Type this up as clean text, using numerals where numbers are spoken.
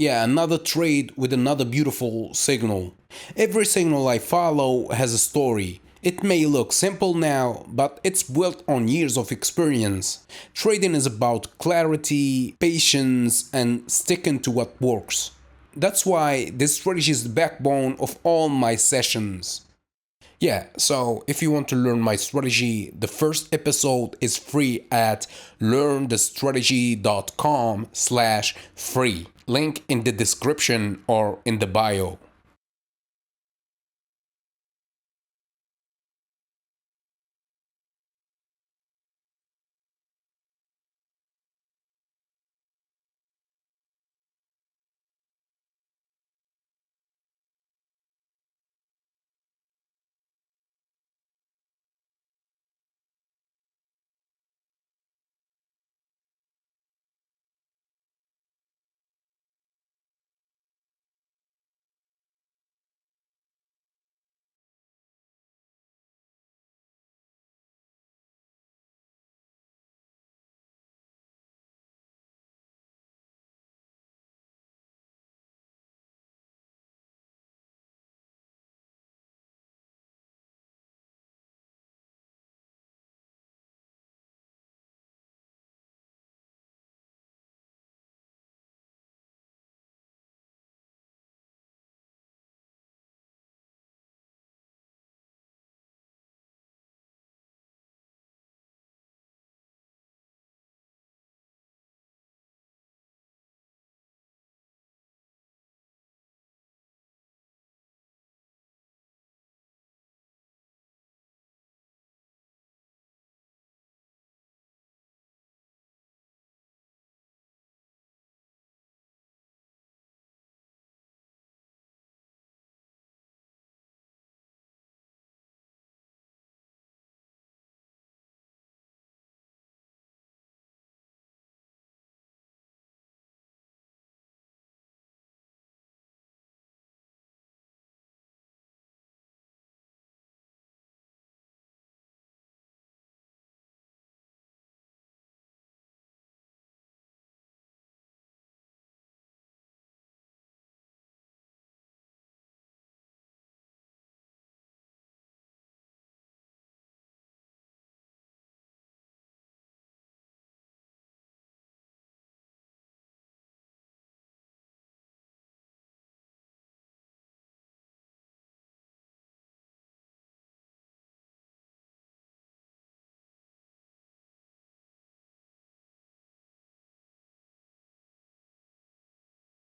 Yeah, another trade with another beautiful signal. Every signal I follow has a story. It may look simple now, but it's built on years of experience. Trading is about clarity, patience, and sticking to what works. That's why this strategy is the backbone of all my sessions. Yeah, so if you want to learn my strategy, the first episode is free at learnthestrategy.com/free. Link in the description or in the bio.